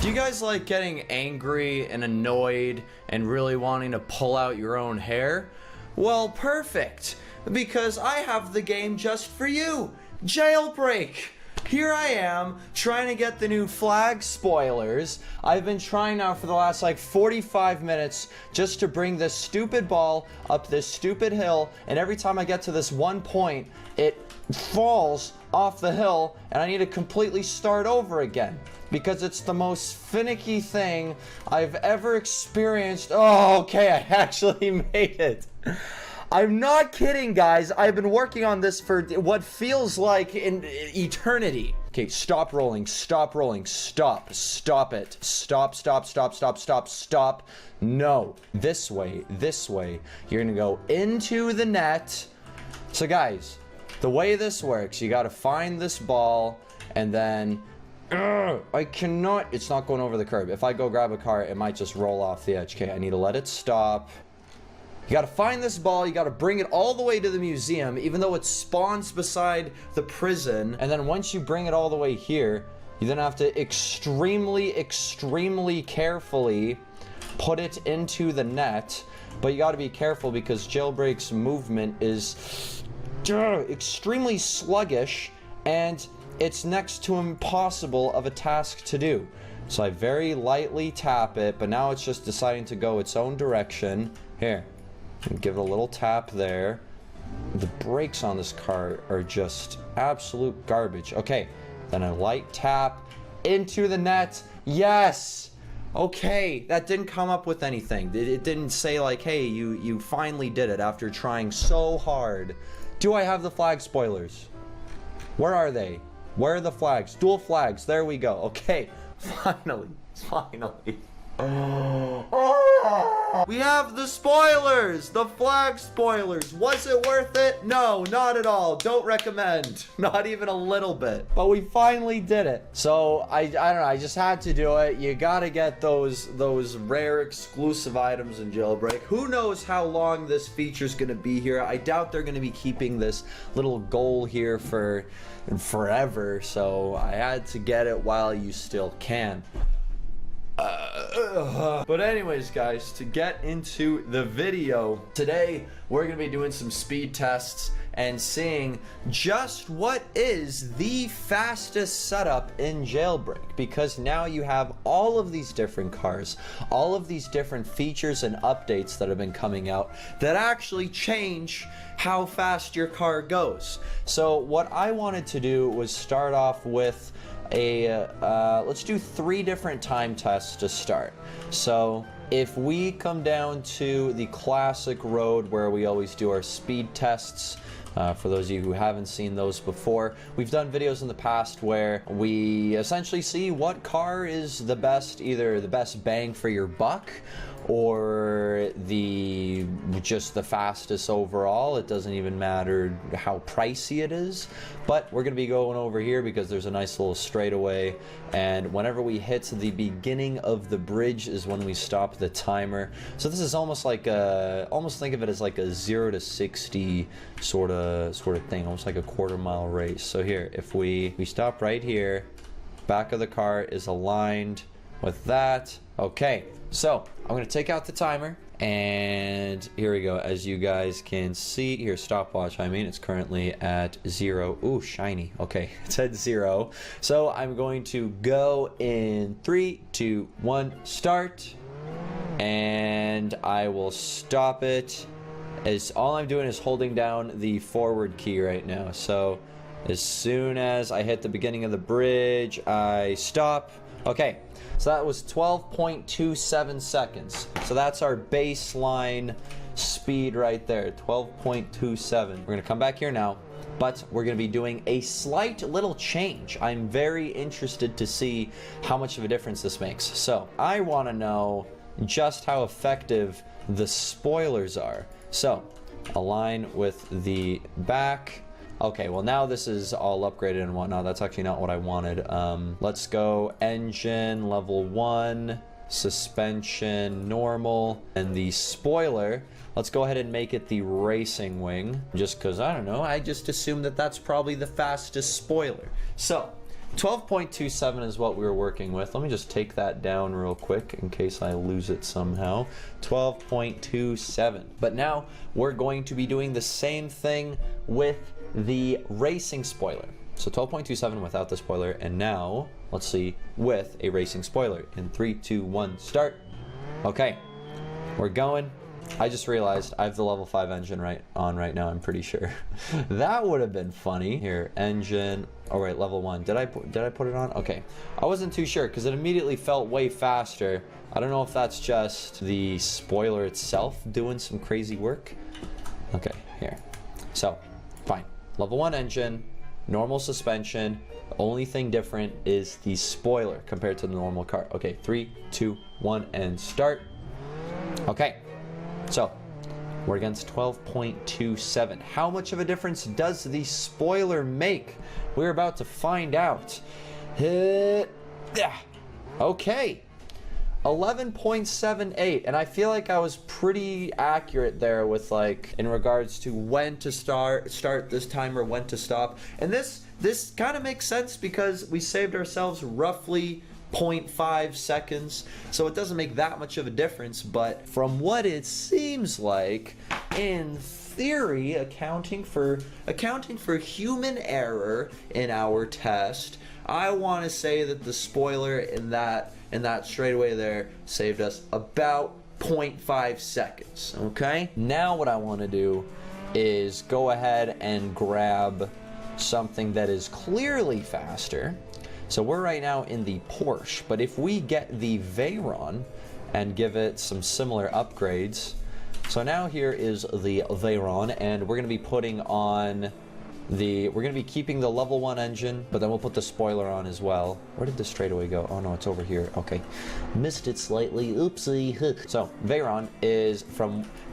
Do you guys like getting angry and annoyed and really wanting to pull out your own hair? Well, perfect, because I have the game just for you, Jailbreak. Here I am, trying to get the new flag spoilers. I've been trying now for the last like 45 minutes just to bring this stupid ball up this stupid hill, and every time I get to this one point, it falls off the hill, and I need to completely start over again. Because it's the most finicky thing I've ever experienced. Oh, okay, I actually made it. I'm not kidding, guys. I've been working on this for what feels like an eternity. Okay, stop rolling, stop rolling, stop it. Stop. No, this way. You're gonna go into the net. So guys, the way this works, you gotta find this ball, and then I cannot, it's not going over the curb. If I go grab a car, it might just roll off the edge. Okay, I need to let it stop. You gotta find this ball, you gotta bring it all the way to the museum, even though it spawns beside the prison. And then once you bring it all the way here, you then have to extremely carefully put it into the net. But you gotta be careful because Jailbreak's movement is extremely sluggish, and it's next to impossible of a task to do. So I very lightly tap it, but now it's just deciding to go its own direction. Here, give it a little tap there. The brakes on this car are just absolute garbage. Okay, then a light tap into the net. Yes! Okay, that didn't come up with anything. It didn't say like, hey, you finally did it after trying so hard. Do I have the flag spoilers? Where are they? Where are the flags? Dual flags. There we go. Okay. Finally. We have the spoilers! The flag spoilers! Was it worth it? No, not at all. Don't recommend. Not even a little bit. But we finally did it. So, I don't know, I just had to do it. You gotta get those rare exclusive items in Jailbreak. Who knows how long this feature's gonna be here. I doubt they're gonna be keeping this little goal here for forever. So, I had to get it while you still can. But anyways, guys, to get into the video, today we're going to be doing some speed tests and seeing just what is the fastest setup in Jailbreak, because now you have all of these different cars, all of these different features and updates that have been coming out that actually change how fast your car goes. So what I wanted to do was start off with let's do 3 different time tests to start. So if we come down to the classic road where we always do our speed tests, for those of you who haven't seen those before, we've done videos in the past where we essentially see what car is the best, either the best bang for your buck or just the fastest overall. It doesn't even matter how pricey it is. But we're gonna be going over here because there's a nice little straightaway, and whenever we hit the beginning of the bridge is when we stop the timer. So this is almost like almost think of it as like a 0 to 60 sort of thing, almost like a quarter-mile race. So here, if we stop right here, back of the car is aligned with that. Okay, so I'm gonna take out the timer, and here we go. As you guys can see here, stopwatch, I mean, it's currently at 0. Ooh, shiny. Okay, it's at 0. So I'm going to go in 3, 2, 1, start, and I will stop it. As all I'm doing is holding down the forward key right now. So as soon as I hit the beginning of the bridge, I stop. Okay, so that was 12.27 seconds. So that's our baseline speed right there, 12.27. We're gonna come back here now, but we're gonna be doing a slight little change. I'm very interested to see how much of a difference this makes. So I wanna know just how effective the spoilers are. So align with the back. Okay, well now this is all upgraded and whatnot. That's actually not what I wanted. Let's go engine level 1, suspension normal, and the spoiler, let's go ahead and make it the racing wing, just because, I don't know, I just assumed that that's probably the fastest spoiler. So 12.27 is what we were working with. Let me just take that down real quick in case I lose it somehow. 12.27. But now we're going to be doing the same thing with the racing spoiler. So 12.27 without the spoiler, and now let's see with a racing spoiler. In 3, 2, 1, start. Okay, we're going. I just realized I have the level 5 engine right now, I'm pretty sure. That would have been funny. Here, engine. Oh wait, level 1. Did I put it on? Okay. I wasn't too sure because it immediately felt way faster. I don't know if that's just the spoiler itself doing some crazy work. Okay, here. So, fine. Level 1 engine, normal suspension. The only thing different is the spoiler compared to the normal car. Okay, 3, 2, 1, and start. Okay. So, we're against 12.27. How much of a difference does the spoiler make? We're about to find out. Okay. 11.78, and I feel like I was pretty accurate there with, like, in regards to when to start this timer, when to stop. And this kind of makes sense because we saved ourselves roughly 0.5 seconds, so it doesn't make that much of a difference. But from what it seems like, in theory, accounting for human error in our test, I want to say that the spoiler in that straightaway there saved us about 0.5 seconds. Okay, now what I want to do is go ahead and grab something that is clearly faster. So we're right now in the Porsche, but if we get the Veyron and give it some similar upgrades, so now here is the Veyron, and we're going to be putting on we're going to be keeping the level 1 engine, but then we'll put the spoiler on as well. Where did the straightaway go? Oh no, it's over here. Okay, missed it slightly. Oopsie. So Veyron is,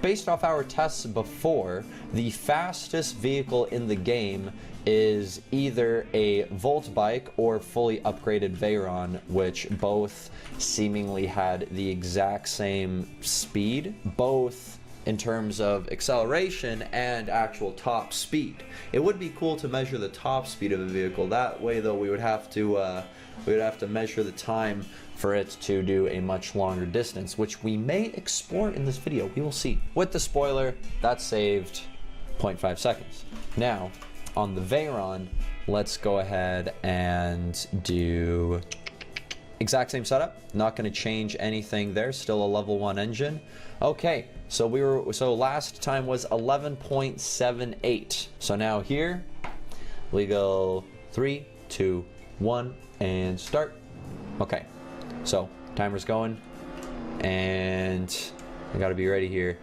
based off our tests before, the fastest vehicle in the game is either a Volt bike or fully upgraded Veyron, which both seemingly had the exact same speed, both in terms of acceleration and actual top speed. It would be cool to measure the top speed of a vehicle. That way, though, we would have to measure the time for it to do a much longer distance, which we may explore in this video. We will see. With the spoiler, that saved 0.5 seconds. Now, on the Veyron, let's go ahead and do exact same setup. Not going to change anything there. Still a level 1 engine. Okay, so last time was 11.78. So now here we go 3, 2, 1, and start. Okay, so timer's going, and I got to be ready here.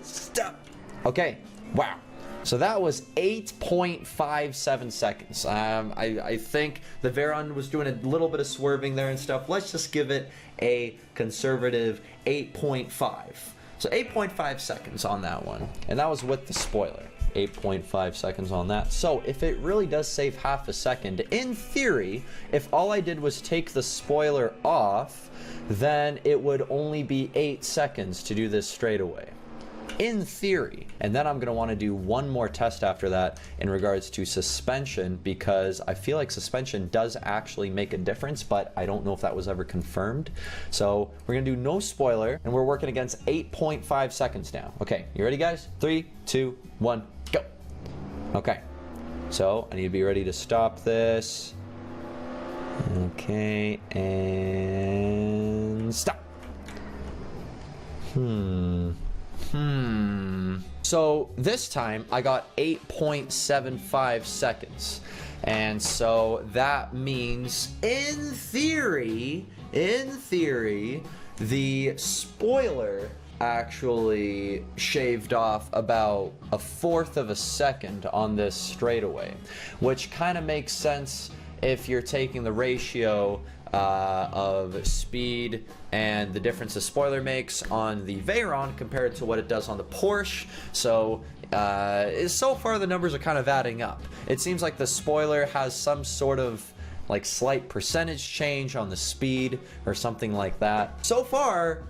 Stop. Okay, wow. So that was 8.57 seconds. I think the Veyron was doing a little bit of swerving there and stuff. Let's just give it a conservative 8.5. So 8.5 seconds on that one. And that was with the spoiler. 8.5 seconds on that. So if it really does save half a second, in theory, if all I did was take the spoiler off, then it would only be 8 seconds to do this straight away. In theory. And then I'm going to want to do one more test after that in regards to suspension, because I feel like suspension does actually make a difference, but I don't know if that was ever confirmed. So we're going to do no spoiler, and we're working against 8.5 seconds now. Okay, you ready, guys? 3, 2, 1, go. Okay, so I need to be ready to stop this. Okay, and stop. So this time I got 8.75 seconds. And so that means in theory, the spoiler actually shaved off about 1/4 of a second on this straightaway, which kind of makes sense if you're taking the ratio of speed and the difference the spoiler makes on the Veyron compared to what it does on the Porsche. So so far the numbers are kind of adding up. It seems like the spoiler has some sort of like slight percentage change on the speed or something like that. So far,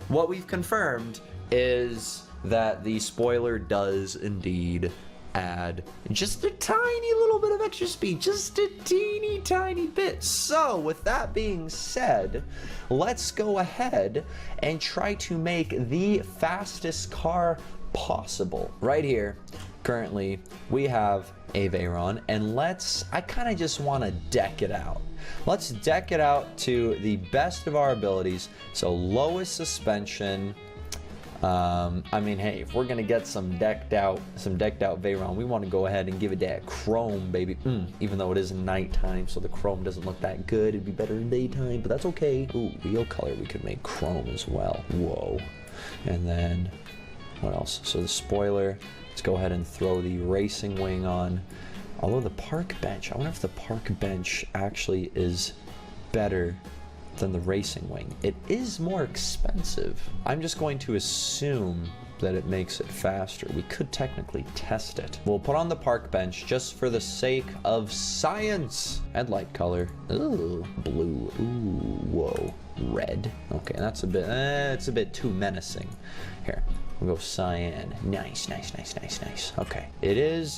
what we've confirmed is that the spoiler does indeed add just a tiny little bit of extra speed, just a teeny tiny bit. So with that being said, let's go ahead and try to make the fastest car possible. Right here, currently, we have a Veyron, and I kind of just want to deck it out. Let's deck it out to the best of our abilities. So lowest suspension. I mean, hey, if we're gonna get some decked out Veyron, we want to go ahead and give it that chrome, baby. Even though it is nighttime, so the chrome doesn't look that good. It'd be better in daytime, but that's okay. Ooh, wheel color, we could make chrome as well. Whoa. And then what else? So the spoiler. Let's go ahead and throw the racing wing on. Although the park bench, I wonder if the park bench actually is better than the racing wing. It is more expensive. I'm just going to assume that it makes it faster. We could technically test it. We'll put on the park bench just for the sake of science. Headlight color. Ooh, blue. Ooh, whoa. Red. Okay, that's a bit, it's a bit too menacing. Here, we'll go cyan. Nice, nice, nice, nice, nice. Okay, it is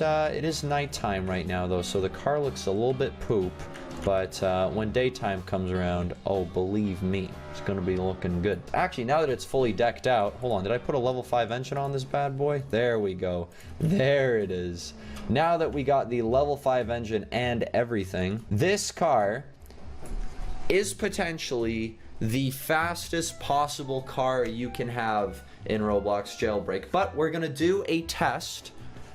nighttime right now though, so the car looks a little bit poop. But when daytime comes around, oh, believe me, it's gonna be looking good. Actually, now that it's fully decked out, hold on, did I put a level 5 engine on this bad boy? There we go. There it is. Now that we got the level 5 engine and everything, this car is potentially the fastest possible car you can have in Roblox Jailbreak. But we're gonna do a test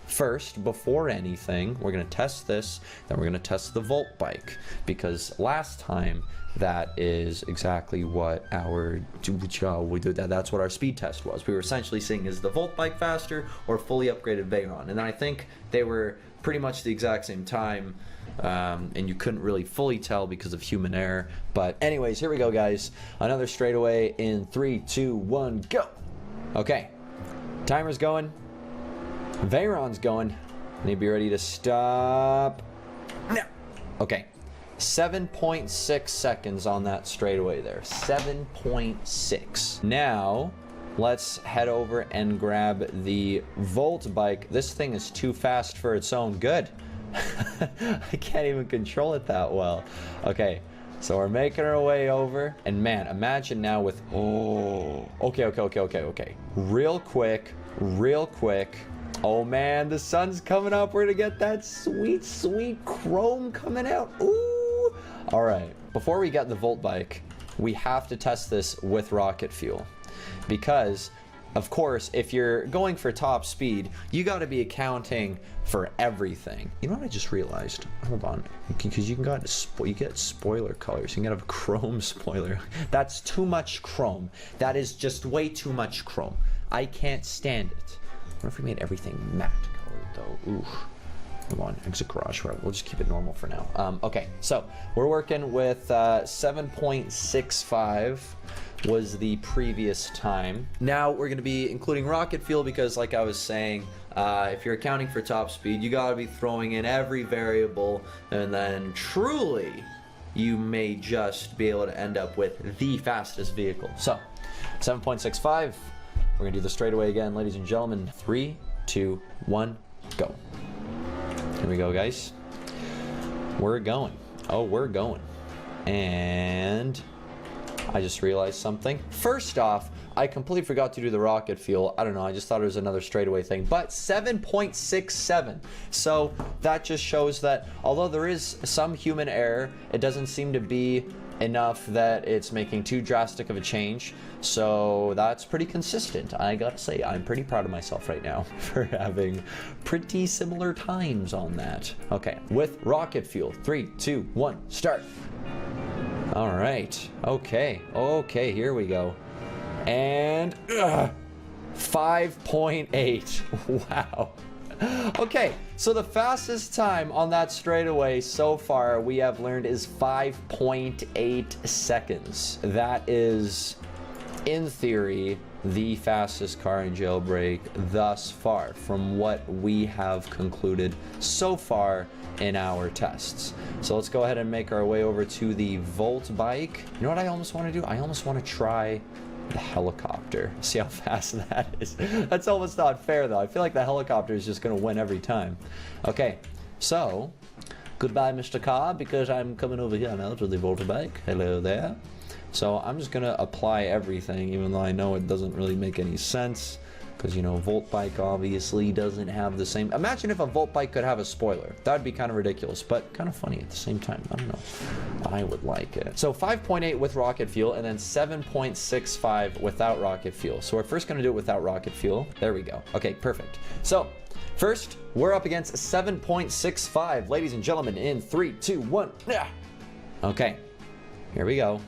first, before anything. We're gonna test this, then we're gonna test the Volt bike, because last time that is exactly what our that's what our speed test was. We were essentially seeing, is the Volt bike faster or fully upgraded Veyron? And I think they were pretty much the exact same time, and you couldn't really fully tell because of human error. But anyways, here we go, guys. Another straightaway in 3, 2, 1, go. Okay, timer's going. Veyron's going. Need to be ready to stop now. Okay, 7.6 seconds on that straightaway there. 7.6. Now let's head over and grab the Volt bike. This thing is too fast for its own good. I can't even control it that well. Okay, so we're making our way over, and man, imagine now with okay. Real quick. Oh man, the sun's coming up. We're gonna get that sweet, sweet chrome coming out. Ooh! All right, before we get the Volt bike, we have to test this with rocket fuel. Because, of course, if you're going for top speed, you gotta be accounting for everything. You know what I just realized? Hold on, because you get spoiler colors. You can get a chrome spoiler. That's too much chrome. That is just way too much chrome. I can't stand it. What if we made everything matte colored though? Ooh. Come on, exit garage. We'll just keep it normal for now. Okay, so we're working with 7.65 was the previous time. Now we're gonna be including rocket fuel because, like I was saying, if you're accounting for top speed, you gotta be throwing in every variable, and then truly, you may just be able to end up with the fastest vehicle. So, 7.65. We're gonna do the straightaway again, ladies and gentlemen. 3, 2, 1, go. Here we go, guys. We're going. Oh, we're going. And I just realized something. First off, I completely forgot to do the rocket fuel. I don't know, I just thought it was another straightaway thing. But 7.67. So that just shows that although there is some human error, it doesn't seem to be enough that it's making too drastic of a change. So that's pretty consistent. I gotta say, I'm pretty proud of myself right now for having pretty similar times on that. Okay, with rocket fuel, 3, 2, 1, start. All right, okay, here we go. And 5.8, wow. Okay, so the fastest time on that straightaway so far we have learned is 5.8 seconds. That is, in theory, the fastest car in Jailbreak thus far, from what we have concluded so far in our tests. So let's go ahead and make our way over to the Volt bike. You know what I almost want to do? I almost want to try the helicopter. See how fast that is? That's almost not fair, though. I feel like the helicopter is just going to win every time. Okay, so goodbye, Mr. Car, because I'm coming over here now to the Voltbike. Hello there. So I'm just going to apply everything, even though I know it doesn't really make any sense. Because, you know, Volt Bike obviously doesn't have the same... Imagine if a Volt Bike could have a spoiler. That would be kind of ridiculous, but kind of funny at the same time. I don't know. I would like it. So 5.8 with rocket fuel, and then 7.65 without rocket fuel. So we're first going to do it without rocket fuel. There we go. Okay, perfect. So first, we're up against 7.65. Ladies and gentlemen, in 3, 2, 1. Okay, here we go.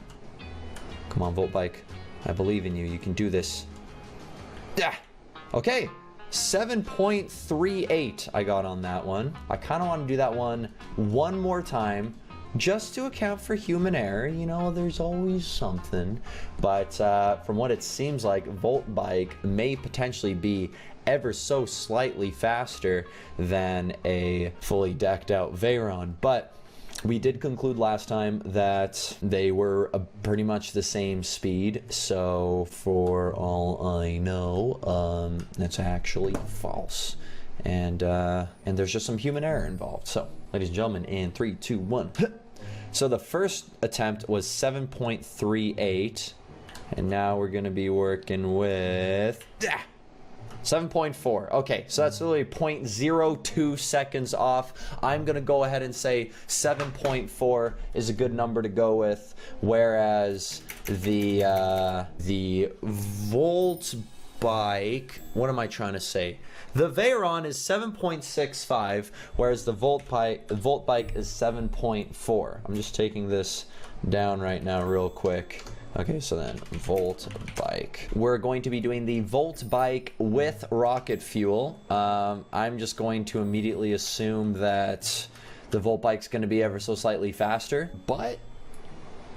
Come on, Volt Bike. I believe in you. You can do this. Okay, 7.38 I got on that one. I kind of want to do that one more time just to account for human error. You know, there's always something. But from what it seems like, Volt Bike may potentially be ever so slightly faster than a fully decked out Veyron. But we did conclude last time that they were pretty much the same speed, so for all I know, that's actually false. And there's just some human error involved. So, ladies and gentlemen, in 3, 2, 1. So the first attempt was 7.38, and now we're going to be working with 7.4. Okay, so that's literally 0.02 seconds off. I'm going to go ahead and say 7.4 is a good number to go with, whereas the Volt Bike, what am I trying to say? The Veyron is 7.65, whereas the Volt Bike is 7.4. I'm just taking this down right now real quick. Okay, so then Volt Bike. We're going to be doing the Volt Bike with rocket fuel. I'm just going to immediately assume that the Volt Bike's going to be ever so slightly faster, but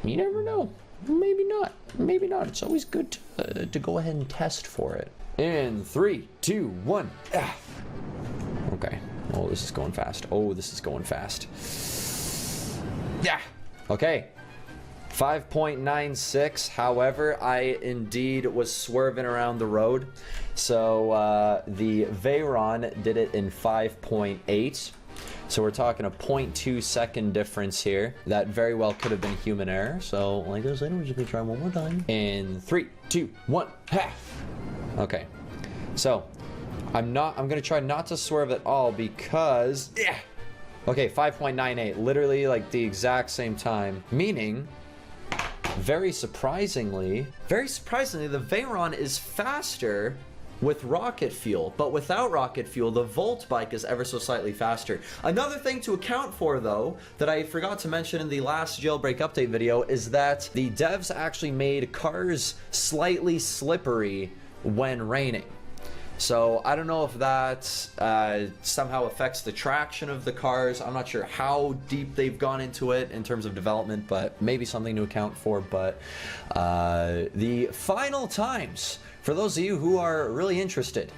you never know. Maybe not. Maybe not. It's always good to go ahead and test for it. In 3, 2, 1. Okay. Oh, this is going fast. Oh, this is going fast. Yeah. Okay. 5.96. However, I indeed was swerving around the road. So the Veyron did it in 5.8. So we're talking a 0.2 second difference here. That very well could have been human error. So like I said, we're just gonna try one more time. In 3, 2, 1. Okay. So I'm gonna try not to swerve at all because okay, 5.98, literally like the exact same time, meaning very surprisingly, the Veyron is faster with rocket fuel, but without rocket fuel, the Volt Bike is ever so slightly faster. Another thing to account for, though, that I forgot to mention in the last Jailbreak update video is that the devs actually made cars slightly slippery when raining. So I don't know if that somehow affects the traction of the cars. I'm not sure how deep they've gone into it in terms of development, but maybe something to account for. But the final times, for those of you who are really interested,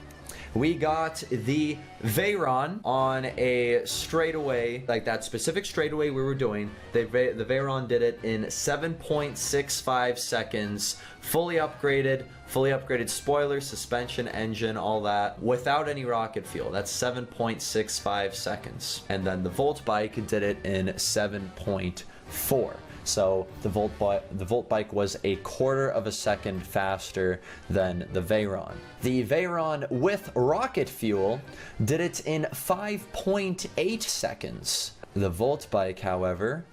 we got the Veyron on a straightaway, like that specific straightaway we were doing. The Veyron did it in 7.65 seconds, fully upgraded spoiler, suspension, engine, all that, without any rocket fuel. That's 7.65 seconds. And then the Volt Bike did it in 7.4. So the Volt Bike was a quarter of a second faster than the Veyron. The Veyron with rocket fuel did it in 5.8 seconds. The Volt Bike, however,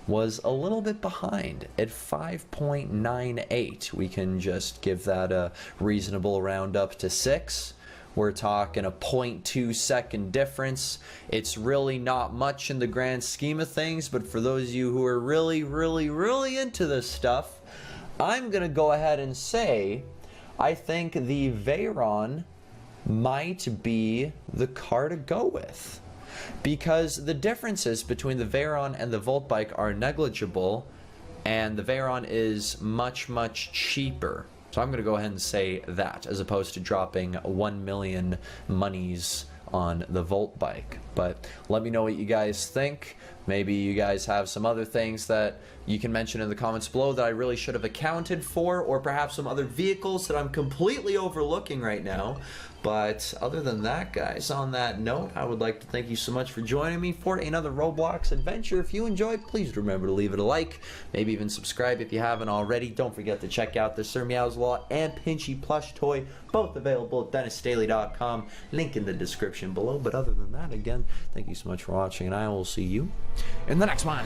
was a little bit behind at 5.98. We can just give that a reasonable round up to 6. We're talking a 0.2 second difference. It's really not much in the grand scheme of things, but for those of you who are really, really, really into this stuff, I'm gonna go ahead and say I think the Veyron might be the car to go with, because the differences between the Veyron and the Volt Bike are negligible, and the Veyron is much, much cheaper. So I'm going to go ahead and say that, as opposed to dropping 1 million monies on the Volt Bike. But let me know what you guys think. Maybe you guys have some other things that you can mention in the comments below that I really should have accounted for, or perhaps some other vehicles that I'm completely overlooking right now. But other than that, guys, on that note, I would like to thank you so much for joining me for another Roblox adventure. If you enjoyed, please remember to leave it a like, maybe even subscribe if you haven't already. Don't forget to check out the Sir Meow's Law and Pinchy plush toy, both available at DenisDaily.com. Link in the description below. But other than that, again, thank you so much for watching, and I will see you in the next one.